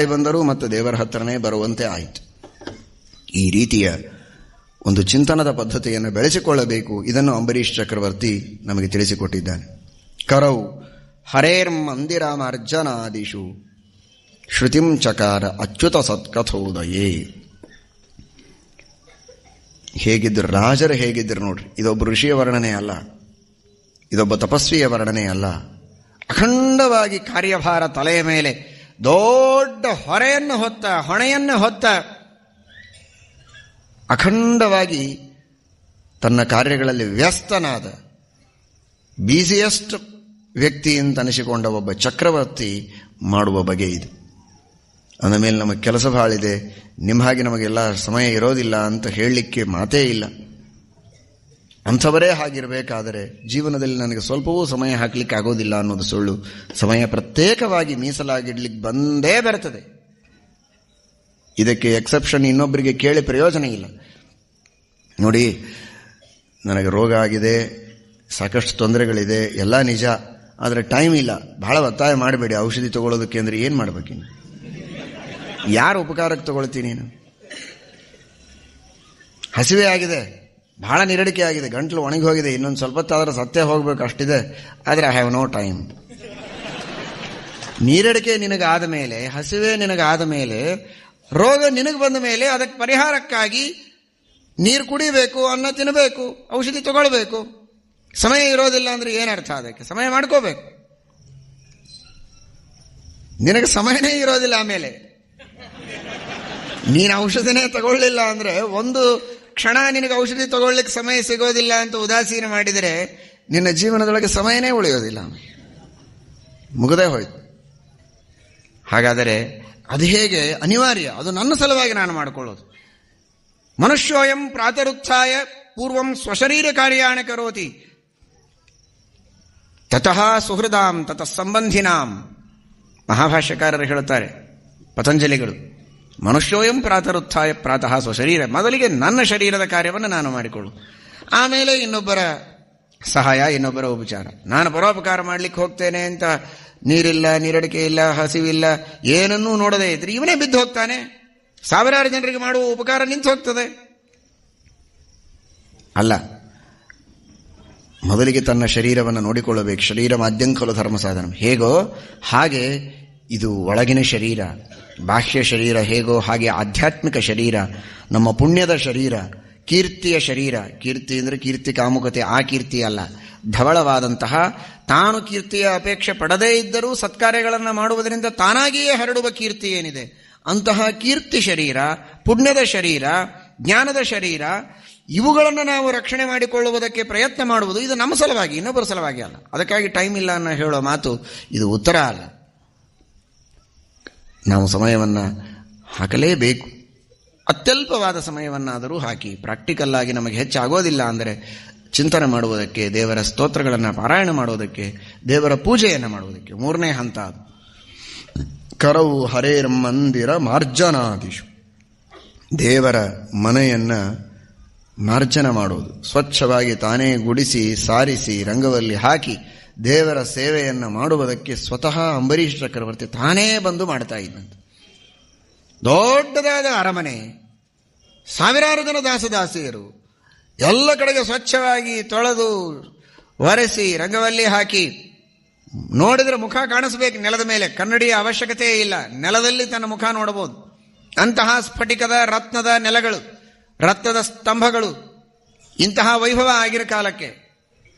ಬಂದರೂ ಮತ್ತು ದೇವರ ಹತ್ರನೇ ಬರುವಂತೆ ಆಯಿತು. ಈ ರೀತಿಯ ಒಂದು ಚಿಂತನದ ಪದ್ಧತಿಯನ್ನು ಬೆಳೆಸಿಕೊಳ್ಳಬೇಕು. ಇದನ್ನು ಅಂಬರೀಷ್ ಚಕ್ರವರ್ತಿ ನಮಗೆ ತಿಳಿಸಿಕೊಟ್ಟಿದ್ದಾನೆ. ಕರೌ ಹರೇರ್ಮಂದಿರಾಮಾರ್ಜನಾದಿಷು ಶ್ರುತಿಂ ಚಕಾರ ಅಚ್ಯುತ ಸತ್ಕಥೋದಯೇ. ಹೇಗಿದ್ದರು ರಾಜರು, ಹೇಗಿದ್ದರು ನೋಡ್ರಿ. ಇದೊಬ್ಬ ಋಷಿಯ ವರ್ಣನೆ ಅಲ್ಲ, ಇದೊಬ್ಬ ತಪಸ್ವಿಯ ವರ್ಣನೆ ಅಲ್ಲ. ಅಖಂಡವಾಗಿ ಕಾರ್ಯಭಾರ ತಲೆಯ ಮೇಲೆ ದೊಡ್ಡ ಹೊಣೆಯನ್ನು ಹೊತ್ತ ಅಖಂಡವಾಗಿ ತನ್ನ ಕಾರ್ಯಗಳಲ್ಲಿ ವ್ಯಸ್ತನಾದ ಬ್ಯುಸಿಯೆಸ್ಟ್ ವ್ಯಕ್ತಿ ಅಂತ ಅನಿಸಿಕೊಂಡ ಒಬ್ಬ ಚಕ್ರವರ್ತಿ ಮಾಡುವ ಬಗೆ ಇದು. ಅಂದ ಮೇಲೆ ನಮಗೆ ಕೆಲಸ ಭಾಳಿದೆ, ನಿಮ್ಮ ಹಾಗೆ ನಮಗೆಲ್ಲ ಸಮಯ ಇರೋದಿಲ್ಲ ಅಂತ ಹೇಳಲಿಕ್ಕೆ ಮಾತೇ ಇಲ್ಲ. ಅಂಥವರೇ ಹಾಗಿರಬೇಕಾದರೆ ಜೀವನದಲ್ಲಿ ನನಗೆ ಸ್ವಲ್ಪವೂ ಸಮಯ ಹಾಕಲಿಕ್ಕೆ ಆಗೋದಿಲ್ಲ ಅನ್ನೋದು ಸುಳ್ಳು. ಸಮಯ ಪ್ರತ್ಯೇಕವಾಗಿ ಮೀಸಲಾಗಿಡ್ಲಿಕ್ಕೆ ಬಂದೇ ಬರ್ತದೆ. ಇದಕ್ಕೆ ಎಕ್ಸೆಪ್ಷನ್ ಇನ್ನೊಬ್ಬರಿಗೆ ಕೇಳಿ ಪ್ರಯೋಜನ ಇಲ್ಲ. ನೋಡಿ, ನನಗೆ ರೋಗ ಆಗಿದೆ, ಸಾಕಷ್ಟು ತೊಂದರೆಗಳಿದೆ, ಎಲ್ಲ ನಿಜ. ಆದರೆ ಟೈಮ್ ಇಲ್ಲ. ಬಹಳ ಒತ್ತಾಯ ಮಾಡಬೇಡಿ ಔಷಧಿ ತಗೊಳ್ಳೋದಕ್ಕೆ. ಅಂದರೆ ಏನು ಮಾಡ್ಬೇಕಿನ್ನು? ಯಾರು ಉಪಕಾರಕ್ಕೆ ತಗೊಳ್ತೀನಿ? ನೀನು ಹಸಿವೆ ಆಗಿದೆ, ಬಹಳ ನಿರಡಿಕೆ ಆಗಿದೆ, ಗಂಟಲು ಒಣಗಿ ಹೋಗಿದೆ, ಇನ್ನೊಂದು ಸ್ವಲ್ಪ ಹೊತ್ತಾದ್ರೆ ಸತ್ಯ ಹೋಗ್ಬೇಕು ಅಷ್ಟಿದೆ, ಆದರೆ ಐ ಹ್ಯಾವ್ ನೋ ಟೈಮ್. ನೀರಡಿಕೆ ನಿನಗಾದ ಮೇಲೆ, ಹಸಿವೆ ನಿನಗಾದ ಮೇಲೆ, ರೋಗ ನಿನಗೆ ಬಂದ ಮೇಲೆ ಅದಕ್ಕೆ ಪರಿಹಾರಕ್ಕಾಗಿ ನೀರು ಕುಡಿಬೇಕು, ಅನ್ನ ತಿನ್ನಬೇಕು, ಔಷಧಿ ತಗೊಳ್ಬೇಕು. ಸಮಯ ಇರೋದಿಲ್ಲ ಅಂದ್ರೆ ಏನರ್ಥ? ಅದಕ್ಕೆ ಸಮಯ ಮಾಡ್ಕೋಬೇಕು. ನಿನಗೆ ಸಮಯನೇ ಇರೋದಿಲ್ಲ. ಆಮೇಲೆ ನೀನು ಔಷಧಿನೇ ತಗೊಳ್ಳಿಲ್ಲ ಅಂದ್ರೆ, ಒಂದು ಕ್ಷಣ ನಿನಗೆ ಔಷಧಿ ತಗೊಳ್ಳಿಕ್ಕೆ ಸಮಯ ಸಿಗೋದಿಲ್ಲ ಅಂತ ಉದಾಸೀನ ಮಾಡಿದರೆ ನಿನ್ನ ಜೀವನದೊಳಗೆ ಸಮಯನೇ ಉಳಿಯೋದಿಲ್ಲ, ಮುಗದೇ ಹೋಯ್ತು. ಹಾಗಾದರೆ ಅದು ಹೇಗೆ? ಅನಿವಾರ್ಯ. ಅದು ನನ್ನ ಸಲುವಾಗಿ ನಾನು ಮಾಡಿಕೊಳ್ಳೋದು. ಮನುಷ್ಯೋಯಂ ಪ್ರಾತರುತ್ಥಾಯ ಪೂರ್ವಂ ಸ್ವಶರೀರ ಕಾರ್ಯಾಣ ಕರೋತಿ ತತಃ ಸುಹೃದಾಂ ತತಃ ಸಂಬಂಧಿನಾಂ. ಮಹಾಭಾಷ್ಯಕಾರರು ಹೇಳುತ್ತಾರೆ, ಪತಂಜಲಿಗಳು, ಮನುಷ್ಯೋಯಂ ಪ್ರಾತರುತ್ಥಾಯ ಪ್ರಾತಃ ಸ್ವಶರೀರ. ಮೊದಲಿಗೆ ನನ್ನ ಶರೀರದ ಕಾರ್ಯವನ್ನು ನಾನು ಮಾಡಿಕೊಳ್ಳು, ಆಮೇಲೆ ಇನ್ನೊಬ್ಬರ ಸಹಾಯ, ಇನ್ನೊಬ್ಬರ ಉಪಚಾರ. ನಾನು ಪರೋಪಕಾರ ಮಾಡಲಿಕ್ಕೆ ಹೋಗ್ತೇನೆ ಅಂತ ನೀರಿಲ್ಲ, ನೀರಡಿಕೆ ಇಲ್ಲ, ಹಸಿವಿಲ್ಲ, ಏನನ್ನೂ ನೋಡದೇ ಇದ್ರೆ ಇವನೇ ಬಿದ್ದು ಹೋಗ್ತಾನೆ. ಸಾವಿರಾರು ಜನರಿಗೆ ಮಾಡುವ ಉಪಕಾರ ನಿಂತು ಹೋಗ್ತದೆ. ಅಲ್ಲ, ಮೊದಲಿಗೆ ತನ್ನ ಶರೀರವನ್ನು ನೋಡಿಕೊಳ್ಳಬೇಕು. ಶರೀರ ಮಾಧ್ಯಂಕಲು ಧರ್ಮ ಸಾಧನ. ಹೇಗೋ ಹಾಗೆ ಇದು ಒಳಗಿನ ಶರೀರ, ಬಾಹ್ಯ ಶರೀರ ಹೇಗೋ ಹಾಗೆ ಆಧ್ಯಾತ್ಮಿಕ ಶರೀರ, ನಮ್ಮ ಪುಣ್ಯದ ಶರೀರ, ಕೀರ್ತಿಯ ಶರೀರ. ಕೀರ್ತಿ ಅಂದರೆ ಕೀರ್ತಿ ಕಾಮುಕತೆ, ಆ ಕೀರ್ತಿ ಅಲ್ಲ. ಧವಳವಾದಂತಹ, ತಾನು ಕೀರ್ತಿಯ ಅಪೇಕ್ಷೆ ಪಡದೇ ಇದ್ದರೂ ಸತ್ಕಾರ್ಯಗಳನ್ನು ಮಾಡುವುದರಿಂದ ತಾನಾಗಿಯೇ ಹರಡುವ ಕೀರ್ತಿ ಏನಿದೆ, ಅಂತಹ ಕೀರ್ತಿ ಶರೀರ, ಪುಣ್ಯದ ಶರೀರ, ಜ್ಞಾನದ ಶರೀರ, ಇವುಗಳನ್ನು ನಾವು ರಕ್ಷಣೆ ಮಾಡಿಕೊಳ್ಳುವುದಕ್ಕೆ ಪ್ರಯತ್ನ ಮಾಡುವುದು ಇದು ನಮ್ಮ ಸಲುವಾಗಿ, ಇನ್ನೊಬ್ಬರ ಸಲುವಾಗಿ ಅಲ್ಲ. ಅದಕ್ಕಾಗಿ ಟೈಮ್ ಇಲ್ಲ ಅನ್ನೋ ಹೇಳೋ ಮಾತು ಇದು ಉತ್ತರ ಅಲ್ಲ. ನಾವು ಸಮಯವನ್ನು ಹಾಕಲೇಬೇಕು. ಅತ್ಯಲ್ಪವಾದ ಸಮಯವನ್ನಾದರೂ ಹಾಕಿ. ಪ್ರಾಕ್ಟಿಕಲ್ ಆಗಿ ನಮಗೆ ಹೆಚ್ಚಾಗೋದಿಲ್ಲ ಅಂದರೆ ಚಿಂತನೆ ಮಾಡುವುದಕ್ಕೆ, ದೇವರ ಸ್ತೋತ್ರಗಳನ್ನು ಪಾರಾಯಣ ಮಾಡುವುದಕ್ಕೆ, ದೇವರ ಪೂಜೆಯನ್ನು ಮಾಡುವುದಕ್ಕೆ. ಮೂರನೇ ಹಂತ ಅದು. ಕರವು ಹರೇರ್ ಮಂದಿರ ಮಾರ್ಜನಾದಿಷು. ದೇವರ ಮನೆಯನ್ನು ಮಾರ್ಜನ ಮಾಡುವುದು, ಸ್ವಚ್ಛವಾಗಿ ತಾನೇ ಗುಡಿಸಿ ಸಾರಿಸಿ ರಂಗವಲ್ಲಿ ಹಾಕಿ ದೇವರ ಸೇವೆಯನ್ನು ಮಾಡುವುದಕ್ಕೆ ಸ್ವತಃ ಅಂಬರೀಷ್ ಚಕ್ರವರ್ತಿ ತಾನೇ ಬಂದು ಮಾಡ್ತಾ ಇದ್ದಂತೆ. ದೊಡ್ಡದಾದ ಅರಮನೆ, ಸಾವಿರಾರು ಜನ ದಾಸದಾಸಿಯರು, ಎಲ್ಲ ಕಡೆಗೆ ಸ್ವಚ್ಛವಾಗಿ ತೊಳೆದು ಒರೆಸಿ ರಂಗವಲ್ಲಿ ಹಾಕಿ, ನೋಡಿದರೆ ಮುಖ ಕಾಣಿಸ್ಬೇಕು ನೆಲದ ಮೇಲೆ, ಕನ್ನಡಿಯ ಅವಶ್ಯಕತೆ ಇಲ್ಲ, ನೆಲದಲ್ಲಿ ತನ್ನ ಮುಖ ನೋಡಬಹುದು. ಅಂತಹ ಸ್ಫಟಿಕದ ರತ್ನದ ನೆಲಗಳು, ರತ್ನದ ಸ್ತಂಭಗಳು, ಇಂತಹ ವೈಭವ ಆಗಿರೋ ಕಾಲಕ್ಕೆ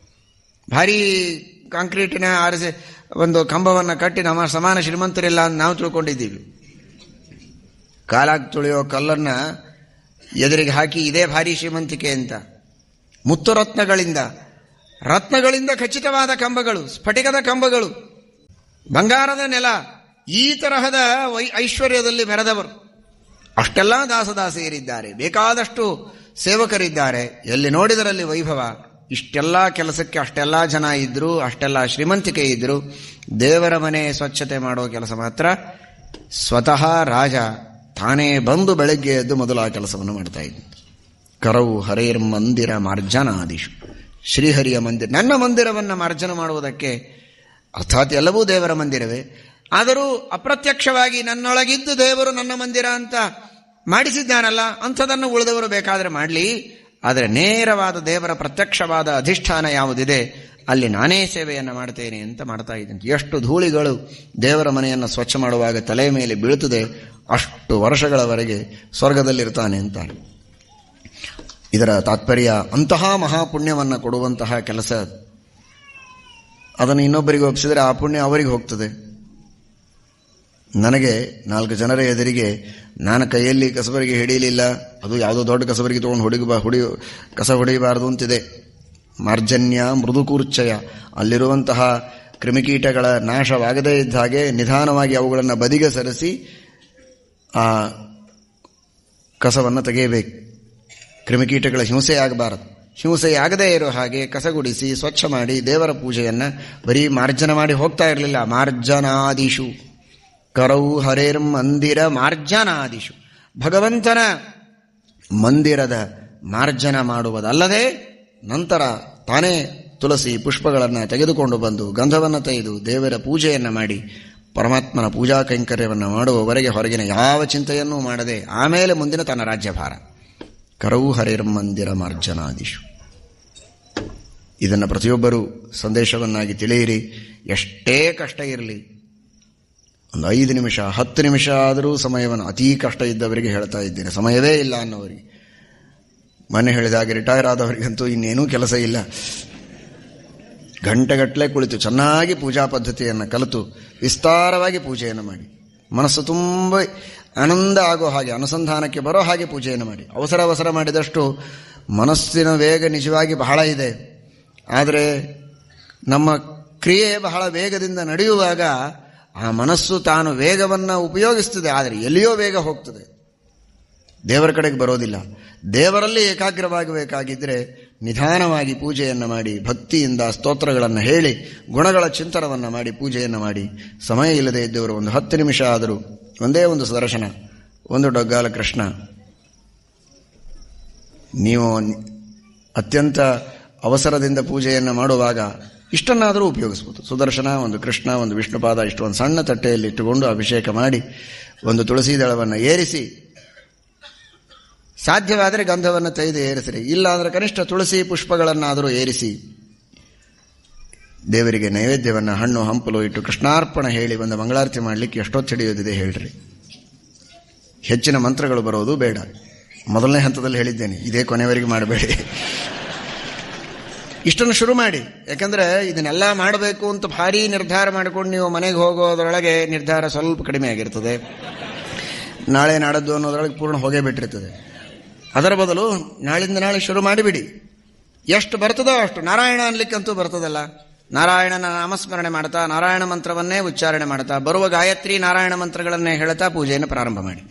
ಭಾರೀ ಕಾಂಕ್ರೀಟಿನ ಆರಿಸಿ ಒಂದು ಕಂಬವನ್ನು ಕಟ್ಟಿ ನಮ್ಮ ಸಮಾನ ಶ್ರೀಮಂತರಿಲ್ಲ ಅಂತ ನಾವು ತಿಳ್ಕೊಂಡಿದ್ದೀವಿ. ಕಾಲಾಗಿ ತುಳಿಯೋ ಕಲ್ಲನ್ನು ಎದುರಿಗೆ ಹಾಕಿ ಇದೇ ಭಾರಿ ಶ್ರೀಮಂತಿಕೆ ಅಂತ. ಮುತ್ತು ರತ್ನಗಳಿಂದ ಖಚಿತವಾದ ಕಂಬಗಳು, ಸ್ಫಟಿಕದ ಕಂಬಗಳು, ಬಂಗಾರದ ನೆಲ, ಈ ತರಹದ ಐಶ್ವರ್ಯದಲ್ಲಿ ಮೆರೆದವರು. ಅಷ್ಟೆಲ್ಲ ದಾಸದಾಸಿಯರಿದ್ದಾರೆ, ಬೇಕಾದಷ್ಟು ಸೇವಕರಿದ್ದಾರೆ, ಎಲ್ಲಿ ನೋಡಿದರಲ್ಲಿ ವೈಭವ. ಇಷ್ಟೆಲ್ಲ ಕೆಲಸಕ್ಕೆ ಅಷ್ಟೆಲ್ಲ ಜನ ಇದ್ರು, ಅಷ್ಟೆಲ್ಲ ಶ್ರೀಮಂತಿಕೆ ಇದ್ರು. ದೇವರ ಮನೆ ಸ್ವಚ್ಛತೆ ಮಾಡೋ ಕೆಲಸ ಮಾತ್ರ ಸ್ವತಃ ರಾಜ ತಾನೇ ಬಂದು ಬೆಳಗ್ಗೆ ಎದ್ದು ಮೊದಲು ಆ ಕೆಲಸವನ್ನು ಮಾಡ್ತಾ ಇದ್ದ. ಕರವು ಹರೇರ್ ಮಂದಿರ ಮಾರ್ಜನಾದಿಷು. ಶ್ರೀಹರಿಯ ಮಂದಿರ, ನನ್ನ ಮಂದಿರವನ್ನು ಮಾರ್ಜನ ಮಾಡುವುದಕ್ಕೆ, ಅರ್ಥಾತ್ ಎಲ್ಲವೂ ದೇವರ ಮಂದಿರವೇ, ಆದರೂ ಅಪ್ರತ್ಯಕ್ಷವಾಗಿ ನನ್ನೊಳಗಿದ್ದು ದೇವರು ನನ್ನ ಮಂದಿರ ಅಂತ ಮಾಡಿಸಿದ್ದಾನಲ್ಲ, ಅಂಥದನ್ನು ಉಳಿದವರು ಬೇಕಾದರೆ ಮಾಡಲಿ. ಆದರೆ ನೇರವಾದ ದೇವರ ಪ್ರತ್ಯಕ್ಷವಾದ ಅಧಿಷ್ಠಾನ ಯಾವುದಿದೆ ಅಲ್ಲಿ ನಾನೇ ಸೇವೆಯನ್ನು ಮಾಡ್ತೇನೆ ಅಂತ ಮಾಡ್ತಾ ಇದ್ದೇನೆ. ಎಷ್ಟು ಧೂಳಿಗಳು ದೇವರ ಮನೆಯನ್ನು ಸ್ವಚ್ಛ ಮಾಡುವಾಗ ತಲೆ ಮೇಲೆ ಬೀಳುತ್ತದೆ, ಅಷ್ಟು ವರ್ಷಗಳವರೆಗೆ ಸ್ವರ್ಗದಲ್ಲಿರ್ತಾನೆ ಅಂತಾರೆ. ಇದರ ತಾತ್ಪರ್ಯ ಅಂತಹ ಮಹಾಪುಣ್ಯವನ್ನು ಕೊಡುವಂತಹ ಕೆಲಸ, ಅದನ್ನು ಇನ್ನೊಬ್ಬರಿಗೆ ಒಪ್ಪಿಸಿದರೆ ಆ ಪುಣ್ಯ ಅವರಿಗೆ ಹೋಗ್ತದೆ. ನನಗೆ 4 ಜನರ ಎದುರಿಗೆ ನಾನು ಕೈಯಲ್ಲಿ ಕಸಬರಿಗೆ ಹಿಡಿಯಲಿಲ್ಲ, ಅದು ಯಾವುದೋ ದೊಡ್ಡ ಕಸಬರಿಗೆ ತೊಗೊಂಡು ಕಸ ಹೊಡೆಯಬಾರದು ಅಂತಿದೆ. ಮಾರ್ಜನ್ಯ ಮೃದುಕೂರ್ಚಯ, ಅಲ್ಲಿರುವಂತಹ ಕ್ರಿಮಿಕೀಟಗಳ ನಾಶವಾಗದೇ ಇದ್ದ ಹಾಗೆ ನಿಧಾನವಾಗಿ ಅವುಗಳನ್ನು ಬದಿಗೆ ಸರಿಸಿ ಆ ಕಸವನ್ನು ತೆಗೆಯಬೇಕು. ಕ್ರಿಮಿಕೀಟಗಳ ಹಿಂಸೆಯಾಗಬಾರದು. ಹಿಂಸೆಯಾಗದೇ ಇರೋ ಹಾಗೆ ಕಸಗುಡಿಸಿ ಸ್ವಚ್ಛ ಮಾಡಿ ದೇವರ ಪೂಜೆಯನ್ನು ಬರೀ ಮಾರ್ಜನ ಮಾಡಿ ಹೋಗ್ತಾ ಇರಲಿಲ್ಲ. ಮಾರ್ಜನಾದಿಷು ಕರೌ ಹರೇರ್ ಮಂದಿರ ಮಾರ್ಜನಾದಿಷು, ಭಗವಂತನ ಮಂದಿರದ ಮಾರ್ಜನ ಮಾಡುವುದಲ್ಲದೆ ನಂತರ ತಾನೇ ತುಳಸಿ ಪುಷ್ಪಗಳನ್ನು ತೆಗೆದುಕೊಂಡು ಬಂದು ಗಂಧವನ್ನು ತೆಗೆದು ದೇವರ ಪೂಜೆಯನ್ನು ಮಾಡಿ ಪರಮಾತ್ಮನ ಪೂಜಾ ಕೈಂಕರ್ಯವನ್ನು ಮಾಡುವವರೆಗೆ ಹೊರಗಿನ ಯಾವ ಚಿಂತೆಯನ್ನೂ ಮಾಡದೆ ಆಮೇಲೆ ಮುಂದಿನ ತನ್ನ ರಾಜ್ಯಭಾರ. ಕರೌ ಹರೇರ್ ಮಂದಿರ ಮಾರ್ಜನಾದಿಷು. ಇದನ್ನು ಪ್ರತಿಯೊಬ್ಬರೂ ಸಂದೇಶವನ್ನಾಗಿ ತಿಳಿಯಿರಿ. ಎಷ್ಟೇ ಕಷ್ಟ ಇರಲಿ, ಒಂದು 5 ನಿಮಿಷ 10 ನಿಮಿಷ ಆದರೂ ಸಮಯವನ್ನು, ಅತೀ ಕಷ್ಟ ಇದ್ದವರಿಗೆ ಹೇಳ್ತಾ ಇದ್ದೇನೆ, ಸಮಯವೇ ಇಲ್ಲ ಅನ್ನೋರಿಗೆ, ಮನೆ ಹೇಳಿದ ಹಾಗೆ ರಿಟೈರ್ ಆದವರಿಗಂತೂ ಇನ್ನೇನೂ ಕೆಲಸ ಇಲ್ಲ, ಗಂಟೆಗಟ್ಟಲೆ ಕುಳಿತು ಚೆನ್ನಾಗಿ ಪೂಜಾ ಪದ್ಧತಿಯನ್ನು ಕಲಿತು ವಿಸ್ತಾರವಾಗಿ ಪೂಜೆಯನ್ನು ಮಾಡಿ, ಮನಸ್ಸು ತುಂಬ ಆನಂದ ಆಗೋ ಹಾಗೆ ಅನುಸಂಧಾನಕ್ಕೆ ಬರೋ ಹಾಗೆ ಪೂಜೆಯನ್ನು ಮಾಡಿ. ಅವಸರ ಮಾಡಿದಷ್ಟು ಮನಸ್ಸಿನ ವೇಗ ನಿಜವಾಗಿ ಬಹಳ ಇದೆ. ಆದರೆ ನಮ್ಮ ಕ್ರಿಯೆ ಬಹಳ ವೇಗದಿಂದ ನಡೆಯುವಾಗ ಆ ಮನಸ್ಸು ತಾನು ವೇಗವನ್ನು ಉಪಯೋಗಿಸ್ತದೆ, ಆದರೆ ಎಲ್ಲಿಯೋ ವೇಗ ಹೋಗ್ತದೆ, ದೇವರ ಕಡೆಗೆ ಬರೋದಿಲ್ಲ. ದೇವರಲ್ಲಿ ಏಕಾಗ್ರವಾಗಬೇಕಾಗಿದ್ದರೆ ನಿಧಾನವಾಗಿ ಪೂಜೆಯನ್ನು ಮಾಡಿ ಭಕ್ತಿಯಿಂದ ಸ್ತೋತ್ರಗಳನ್ನು ಹೇಳಿ ಗುಣಗಳ ಚಿಂತನವನ್ನು ಮಾಡಿ ಪೂಜೆಯನ್ನು ಮಾಡಿ, ಸಮಯ ಇಲ್ಲದೆ ಇದ್ದವರು ಒಂದು 10 ನಿಮಿಷ ಆದರೂ ಒಂದೇ ಒಂದು ಸುದರ್ಶನ, ಒಂದು ಡೊಗ್ಗಾಲ ಕೃಷ್ಣ, ನೀವು ಅತ್ಯಂತ ಅವಸರದಿಂದ ಪೂಜೆಯನ್ನು ಮಾಡುವಾಗ ಇಷ್ಟನ್ನಾದರೂ ಉಪಯೋಗಿಸ್ಬೋದು. ಸುದರ್ಶನ, ಒಂದು ಕೃಷ್ಣ, ಒಂದು ವಿಷ್ಣುಪಾದ, ಇಷ್ಟು ಒಂದು ಸಣ್ಣ ತಟ್ಟೆಯಲ್ಲಿ ಇಟ್ಟುಕೊಂಡು ಅಭಿಷೇಕ ಮಾಡಿ ಒಂದು ತುಳಸಿ ದಳವನ್ನು ಏರಿಸಿ, ಸಾಧ್ಯವಾದರೆ ಗಂಧವನ್ನು ತೆಗೆದು ಏರಿಸಿರಿ, ಇಲ್ಲ ಅಂದರೆ ಕನಿಷ್ಠ ತುಳಸಿ ಪುಷ್ಪಗಳನ್ನಾದರೂ ಏರಿಸಿ ದೇವರಿಗೆ ನೈವೇದ್ಯವನ್ನು ಹಣ್ಣು ಹಂಪಲು ಇಟ್ಟು ಕೃಷ್ಣಾರ್ಪಣ ಹೇಳಿ ಒಂದು ಮಂಗಳಾರತಿ ಮಾಡಲಿಕ್ಕೆ ಎಷ್ಟೊತ್ತು ಹಿಡಿಯೋದಿದೆ ಹೇಳ್ರಿ. ಹೆಚ್ಚಿನ ಮಂತ್ರಗಳು ಬರೋದು ಬೇಡ. ಮೊದಲನೇ ಹಂತದಲ್ಲಿ ಹೇಳಿದ್ದೇನೆ, ಇದೇ ಕೊನೆಯವರೆಗೆ ಮಾಡಬೇಡಿ. ಇಷ್ಟನ್ನು ಶುರು ಮಾಡಿ. ಯಾಕಂದರೆ ಇದನ್ನೆಲ್ಲ ಮಾಡಬೇಕು ಅಂತ ಭಾರೀ ನಿರ್ಧಾರ ಮಾಡಿಕೊಂಡು ನೀವು ಮನೆಗೆ ಹೋಗೋದ್ರೊಳಗೆ ನಿರ್ಧಾರ ಸ್ವಲ್ಪ ಕಡಿಮೆ ಆಗಿರ್ತದೆ, ನಾಳೆ ನಾಡದ್ದು ಅನ್ನೋದ್ರೊಳಗೆ ಪೂರ್ಣ ಹೋಗೇ ಬಿಟ್ಟಿರ್ತದೆ. ಅದರ ಬದಲು ನಾಳಿಂದ ನಾಳೆ ಶುರು ಮಾಡಿಬಿಡಿ. ಎಷ್ಟು ಬರ್ತದೋ ಅಷ್ಟು. ನಾರಾಯಣ ಅನ್ಲಿಕ್ಕಂತೂ ಬರ್ತದಲ್ಲ, ನಾರಾಯಣನ ನಾಮಸ್ಮರಣೆ ಮಾಡ್ತಾ ನಾರಾಯಣ ಮಂತ್ರವನ್ನೇ ಉಚ್ಚಾರಣೆ ಮಾಡ್ತಾ ಬರುವ ಗಾಯತ್ರಿ ನಾರಾಯಣ ಮಂತ್ರಗಳನ್ನೇ ಹೇಳ್ತಾ ಪೂಜೆಯನ್ನು ಪ್ರಾರಂಭ ಮಾಡಿ.